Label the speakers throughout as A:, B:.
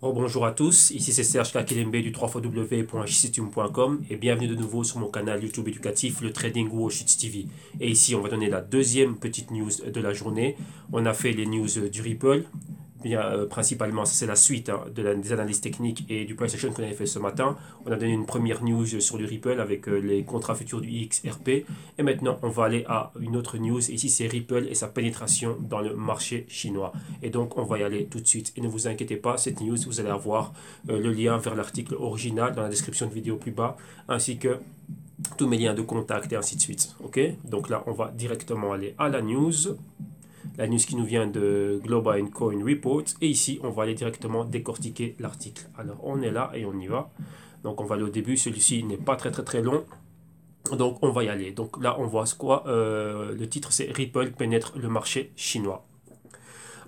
A: Bonjour à tous, ici c'est Serge Kakilembe du www.jctum.com et bienvenue de nouveau sur mon canal YouTube éducatif, le Trading Wall Street TV. Et ici on va donner la deuxième petite news de la journée. On a fait les news du Ripple. Bien, principalement, ça c'est la suite des analyses techniques et du price action qu'on avait fait ce matin. On a donné une première news sur du Ripple avec les contrats futurs du XRP. Et maintenant, on va aller à une autre news. Ici, c'est Ripple et sa pénétration dans le marché chinois. Et donc, on va y aller tout de suite. Et ne vous inquiétez pas, cette news, vous allez avoir le lien vers l'article original dans la description de vidéo plus bas, ainsi que tous mes liens de contact et ainsi de suite. Ok? Donc là, on va directement aller à la news. La news qui nous vient de Global Coin Report. Et ici, on va aller directement décortiquer l'article. Alors, on est là et on y va. Donc, on va aller au début. Celui-ci n'est pas très long. Donc, on va y aller. Donc là, on voit quoi le titre, c'est Ripple pénètre le marché chinois.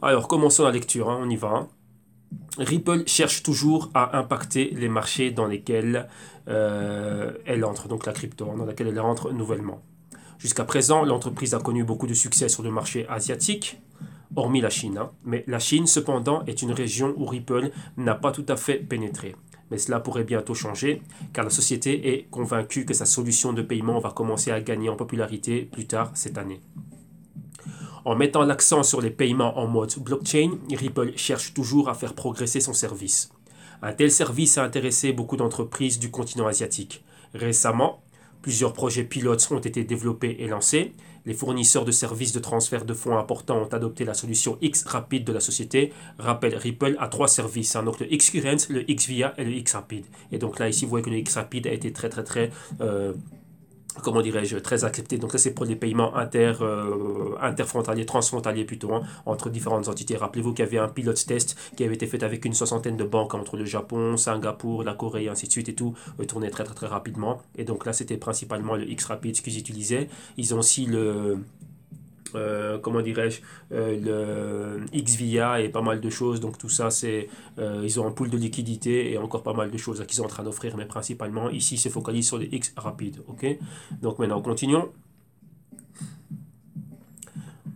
A: Alors, commençons la lecture. On y va. Ripple cherche toujours à impacter les marchés dans lesquels elle entre, donc la crypto, dans laquelle elle entre nouvellement. Jusqu'à présent, l'entreprise a connu beaucoup de succès sur le marché asiatique, hormis la Chine. Mais la Chine, cependant, est une région où Ripple n'a pas tout à fait pénétré. Mais cela pourrait bientôt changer, car la société est convaincue que sa solution de paiement va commencer à gagner en popularité plus tard cette année. En mettant l'accent sur les paiements en mode blockchain, Ripple cherche toujours à faire progresser son service. Un tel service a intéressé beaucoup d'entreprises du continent asiatique. Récemment, plusieurs projets pilotes ont été développés et lancés. Les fournisseurs de services de transfert de fonds importants ont adopté la solution X-Rapid de la société. Rappel, Ripple a trois services, donc le X-Current, le X-Via et le X-Rapid. Et donc là, ici, vous voyez que le X-Rapid a été très comment dirais-je, très accepté. Donc ça c'est pour les paiements interfrontaliers, transfrontaliers plutôt, entre différentes entités. Rappelez-vous qu'il y avait un pilote test qui avait été fait avec une soixantaine de banques entre le Japon, Singapour, la Corée, ainsi de suite et tout, tournait très rapidement. Et donc là c'était principalement le X-Rapid qu'ils utilisaient. Ils ont aussi comment dirais-je, le XVIA et pas mal de choses. Donc tout ça, ils ont un pool de liquidité et encore pas mal de choses qu'ils sont en train d'offrir. Mais principalement, ici, se focalise sur les X rapides. Ok. Donc maintenant, continuons.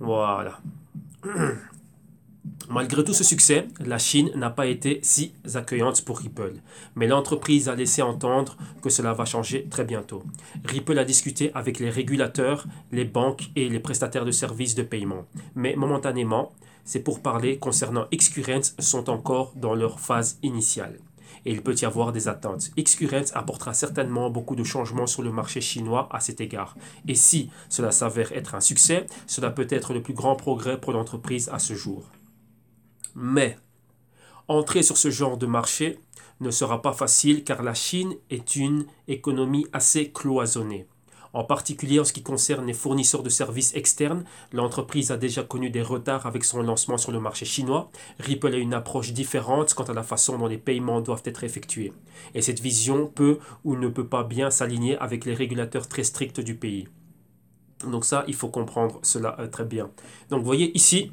A: Voilà. Malgré tout ce succès, la Chine n'a pas été si accueillante pour Ripple. Mais l'entreprise a laissé entendre que cela va changer très bientôt. Ripple a discuté avec les régulateurs, les banques et les prestataires de services de paiement. Mais momentanément, ces pourparlers concernant Xcurrent sont encore dans leur phase initiale. Et il peut y avoir des attentes. Xcurrent apportera certainement beaucoup de changements sur le marché chinois à cet égard. Et si cela s'avère être un succès, cela peut être le plus grand progrès pour l'entreprise à ce jour. Mais entrer sur ce genre de marché ne sera pas facile car la Chine est une économie assez cloisonnée. En particulier en ce qui concerne les fournisseurs de services externes, l'entreprise a déjà connu des retards avec son lancement sur le marché chinois. Ripple a une approche différente quant à la façon dont les paiements doivent être effectués. Et cette vision peut ou ne peut pas bien s'aligner avec les régulateurs très stricts du pays. Donc ça, il faut comprendre cela très bien. Donc vous voyez ici,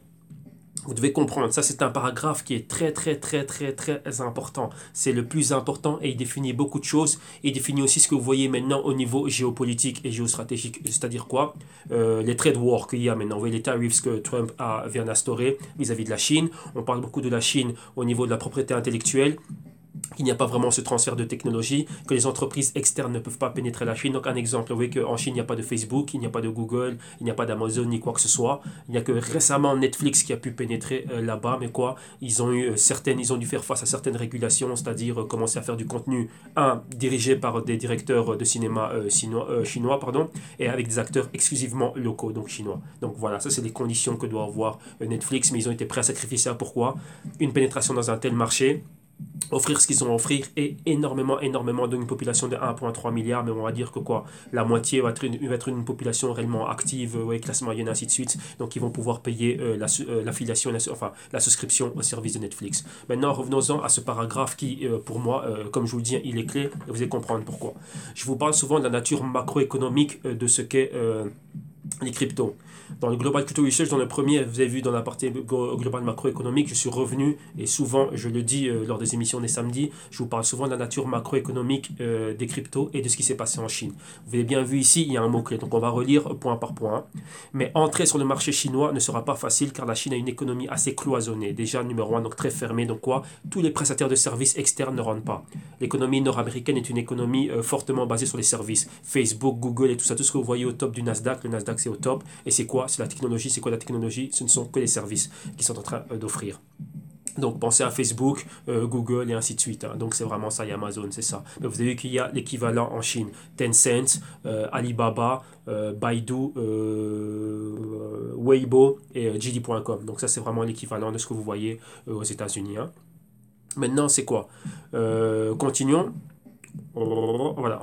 A: vous devez comprendre, ça c'est un paragraphe qui est très important. C'est le plus important et il définit beaucoup de choses. Il définit aussi ce que vous voyez maintenant au niveau géopolitique et géostratégique. C'est-à-dire quoi? Les trade wars qu'il y a maintenant. Vous voyez les tariffs que Trump vient d'instaurer vis-à-vis de la Chine. On parle beaucoup de la Chine au niveau de la propriété intellectuelle. Il n'y a pas vraiment ce transfert de technologie, que les entreprises externes ne peuvent pas pénétrer la Chine. Donc un exemple, vous voyez qu'en Chine, il n'y a pas de Facebook, il n'y a pas de Google, il n'y a pas d'Amazon, ni quoi que ce soit. Il n'y a que récemment Netflix qui a pu pénétrer là-bas, mais quoi, ils ont dû faire face à certaines régulations, c'est-à-dire commencer à faire du contenu, dirigé par des directeurs de cinéma chinois, et avec des acteurs exclusivement locaux, donc chinois. Donc voilà, ça c'est les conditions que doit avoir Netflix, mais ils ont été prêts à sacrifier ça. Pourquoi? Une pénétration dans un tel marché, offrir ce qu'ils ont à offrir et énormément d'une population de 1,3 milliard, mais on va dire que quoi, la moitié va être une population réellement active, classe moyenne, ainsi de suite, donc ils vont pouvoir payer l'affiliation, la souscription au service de Netflix. Maintenant, revenons-en à ce paragraphe qui, pour moi, comme je vous le dis, il est clé, et vous allez comprendre pourquoi. Je vous parle souvent de la nature macroéconomique de ce qu'est les cryptos. Dans le Global Crypto Research, dans le premier, vous avez vu dans la partie globale macroéconomique, je suis revenu, et souvent, je le dis lors des émissions des samedis, je vous parle souvent de la nature macroéconomique des cryptos et de ce qui s'est passé en Chine. Vous avez bien vu ici, il y a un mot-clé, donc on va relire point par point. Mais entrer sur le marché chinois ne sera pas facile car la Chine a une économie assez cloisonnée. Déjà, numéro un, donc très fermée, donc quoi? Tous les prestataires de services externes ne rentrent pas. L'économie nord-américaine est une économie fortement basée sur les services. Facebook, Google et tout ça, tout ce que vous voyez au top du Nasdaq, le Nasdaq c'est au top. Et c'est quoi? C'est la technologie. C'est quoi la technologie? Ce ne sont que les services qui sont en train d'offrir. Donc pensez à Facebook, Google et ainsi de suite. Hein. Donc c'est vraiment ça, et Amazon, c'est ça. Mais vous avez vu qu'il y a l'équivalent en Chine. Tencent, Alibaba, Baidu, Weibo et JD.com. Donc ça c'est vraiment l'équivalent de ce que vous voyez aux États-Unis. Hein. Maintenant c'est quoi? Continuons. Voilà,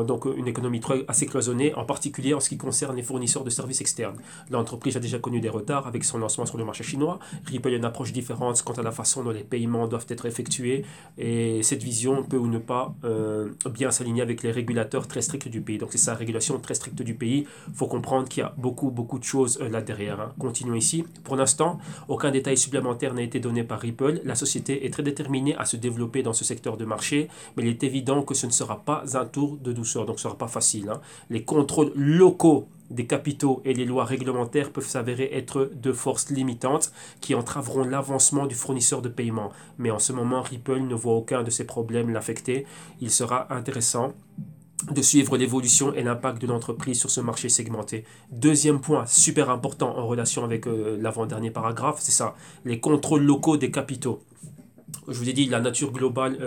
A: donc une économie assez cloisonnée, en particulier en ce qui concerne les fournisseurs de services externes. L'entreprise a déjà connu des retards avec son lancement sur le marché chinois. Ripple a une approche différente quant à la façon dont les paiements doivent être effectués et cette vision peut ou ne pas bien s'aligner avec les régulateurs très stricts du pays. Donc c'est ça, régulation très stricte du pays. Il faut comprendre qu'il y a beaucoup de choses là derrière. Hein. Continuons ici. Pour l'instant, aucun détail supplémentaire n'a été donné par Ripple. La société est très déterminée à se développer dans ce secteur de marché, mais il est évident que ce ne sera pas un tour de douceur, donc ce ne sera pas facile. Hein. Les contrôles locaux des capitaux et les lois réglementaires peuvent s'avérer être de forces limitantes qui entraveront l'avancement du fournisseur de paiement. Mais en ce moment, Ripple ne voit aucun de ces problèmes l'affecter. Il sera intéressant de suivre l'évolution et l'impact de l'entreprise sur ce marché segmenté. Deuxième point, super important en relation avec l'avant-dernier paragraphe, c'est ça, les contrôles locaux des capitaux. Je vous ai dit la nature globale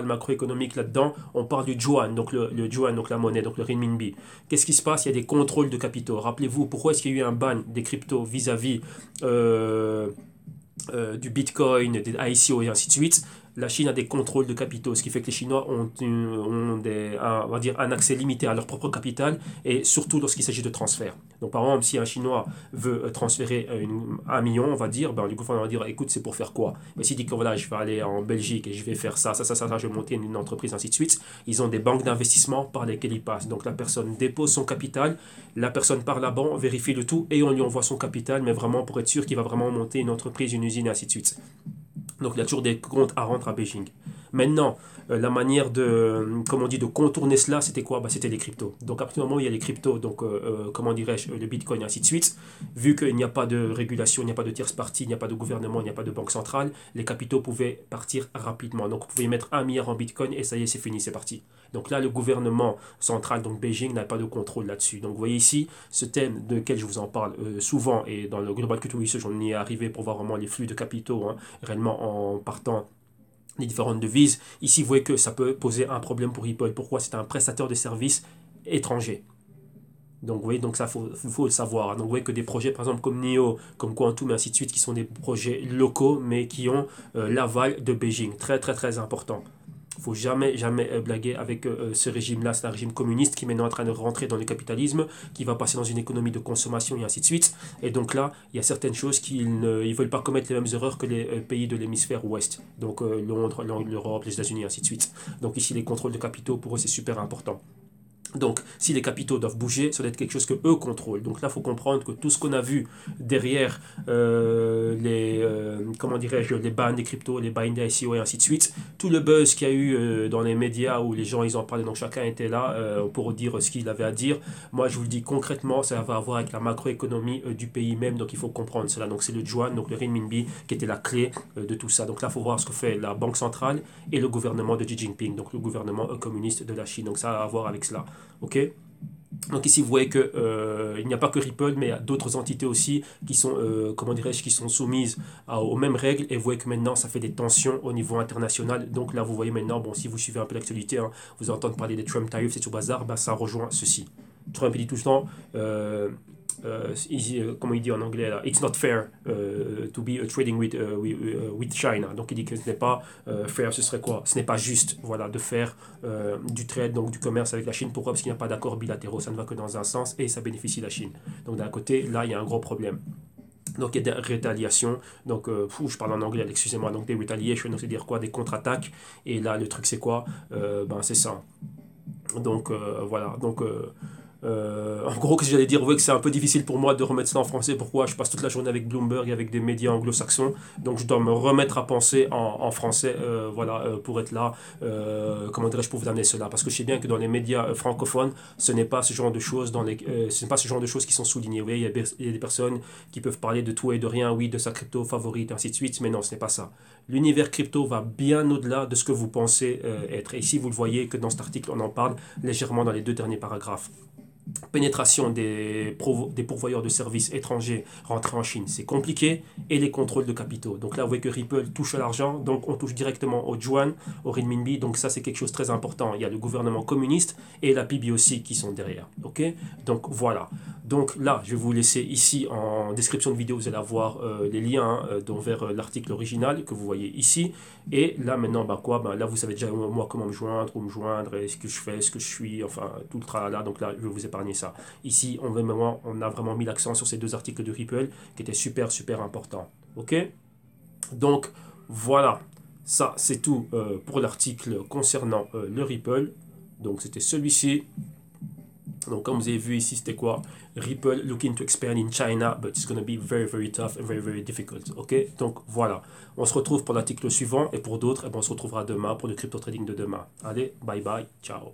A: macroéconomique là-dedans, on parle du yuan, donc le yuan, donc la monnaie, donc le renminbi. Qu'est-ce qui se passe? Il y a des contrôles de capitaux. Rappelez-vous, pourquoi est-ce qu'il y a eu un ban des cryptos vis-à-vis du Bitcoin, des ICO et ainsi de suite? La Chine a des contrôles de capitaux, ce qui fait que les Chinois ont on va dire un accès limité à leur propre capital et surtout lorsqu'il s'agit de transfert. Donc par exemple, si un Chinois veut transférer 1 million, on va dire, le gouvernement va dire écoute, c'est pour faire quoi? Mais s'il dit que voilà, je vais aller en Belgique et je vais faire ça, je vais monter une entreprise, ainsi de suite, ils ont des banques d'investissement par lesquelles ils passent. Donc la personne dépose son capital, la personne part là-bas, on vérifie le tout et on lui envoie son capital, mais vraiment pour être sûr qu'il va vraiment monter une entreprise, une usine, et ainsi de suite. Donc il y a toujours des comptes à rendre à Beijing. Maintenant, la manière de contourner cela, c'était quoi? C'était les cryptos. Donc à partir du moment où il y a les cryptos, donc comment dirais-je, le Bitcoin et ainsi de suite, vu qu'il n'y a pas de régulation, il n'y a pas de tierce partie, il n'y a pas de gouvernement, il n'y a pas de banque centrale, les capitaux pouvaient partir rapidement. Donc vous pouvez mettre 1 milliard en Bitcoin et ça y est, c'est fini, c'est parti. Donc là, le gouvernement central, donc Beijing, n'a pas de contrôle là-dessus. Donc vous voyez ici, ce thème de lequel je vous en parle souvent, et dans le Global Crypto Research, on y est arrivé pour voir vraiment les flux de capitaux, hein, réellement en partant les différentes devises. Ici, vous voyez que ça peut poser un problème pour Ripple. Pourquoi? C'est un prestataire de services étranger. Donc, vous voyez, donc ça, faut le savoir. Donc, vous voyez que des projets, par exemple, comme NEO, comme Quantum, et ainsi de suite, qui sont des projets locaux, mais qui ont l'aval de Beijing. Très, très, très important. Il ne faut jamais blaguer avec ce régime-là. C'est un régime communiste qui est maintenant en train de rentrer dans le capitalisme, qui va passer dans une économie de consommation et ainsi de suite. Et donc là, il y a certaines choses qu'ils ne veulent pas commettre les mêmes erreurs que les pays de l'hémisphère ouest. Donc Londres, l'Europe, les États-Unis et ainsi de suite. Donc ici, les contrôles de capitaux, pour eux, c'est super important. Donc, si les capitaux doivent bouger, ça doit être quelque chose que eux contrôlent. Donc là, il faut comprendre que tout ce qu'on a vu derrière comment dirais-je, les bans des cryptos, les bans des ICO et ainsi de suite, tout le buzz qu'il y a eu dans les médias où les gens ils en parlaient, donc chacun était là pour dire ce qu'il avait à dire. Moi, je vous le dis concrètement, ça va avoir avec la macroéconomie du pays même, donc il faut comprendre cela. Donc c'est le yuan, donc le renminbi, qui était la clé de tout ça. Donc là, il faut voir ce que fait la Banque centrale et le gouvernement de Xi Jinping, donc le gouvernement communiste de la Chine. Donc ça a à voir avec cela. Ok? Donc ici vous voyez que il n'y a pas que Ripple, mais il y a d'autres entités aussi qui sont comment dirais-je, qui sont soumises aux mêmes règles, et vous voyez que maintenant ça fait des tensions au niveau international. Donc là vous voyez maintenant, bon, si vous suivez un peu l'actualité, hein, vous entendez parler des Trump tariffs et tout bazar, ça rejoint ceci. Trump dit tout le temps comment il dit en anglais là, it's not fair to be trading with China. Donc il dit que ce n'est pas fair, ce serait quoi? Ce n'est pas juste, voilà, de faire du trade, donc du commerce avec la Chine. Pourquoi? Parce qu'il n'y a pas d'accord bilatéraux, ça ne va que dans un sens et ça bénéficie la Chine. Donc d'un côté, là il y a un gros problème. Donc il y a des rétaliations, donc je parle en anglais, excusez-moi, donc des retaliations, donc c'est dire quoi? Des contre-attaques. Et là le truc c'est quoi? C'est ça. Donc voilà, donc En gros, que j'allais dire, ouais, que c'est un peu difficile pour moi de remettre ça en français. Pourquoi? Je passe toute la journée avec Bloomberg et avec des médias anglo-saxons. Donc, je dois me remettre à penser en français, voilà, pour être là. Comment dirais-je, pour vous amener cela? Parce que je sais bien que dans les médias francophones, ce n'est pas ce genre de choses ce n'est pas ce genre de choses qui sont soulignées. Oui, il y a des personnes qui peuvent parler de tout et de rien, oui, de sa crypto favorite, ainsi de suite. Mais non, ce n'est pas ça. L'univers crypto va bien au-delà de ce que vous pensez être. Et ici, vous le voyez que dans cet article, on en parle légèrement dans les deux derniers paragraphes. Pénétration des pourvoyeurs de services étrangers rentrés en Chine, c'est compliqué, et les contrôles de capitaux. Donc là, vous voyez que Ripple touche à l'argent, donc on touche directement au yuan, au renminbi, donc ça c'est quelque chose de très important. Il y a le gouvernement communiste et la PBOC qui sont derrière. Ok? Donc voilà. Donc là, je vais vous laisser ici en description de vidéo, vous allez avoir les liens vers l'article original que vous voyez ici. Et là maintenant, bah quoi, bah là vous savez déjà moi comment me joindre, où me joindre, et ce que je fais, ce que je suis, enfin tout le tralala. Donc là, je vais vous épargner ça. Ici, on a vraiment mis l'accent sur ces deux articles de Ripple qui étaient super super importants. Ok? Donc voilà, ça c'est tout pour l'article concernant le Ripple. Donc c'était celui-ci. Donc, comme vous avez vu ici, c'était quoi? Ripple looking to expand in China, but it's going to be very, very tough and very, very difficult. Ok? Donc, voilà. On se retrouve pour l'article suivant et pour d'autres, on se retrouvera demain pour le crypto trading de demain. Allez, bye bye, ciao.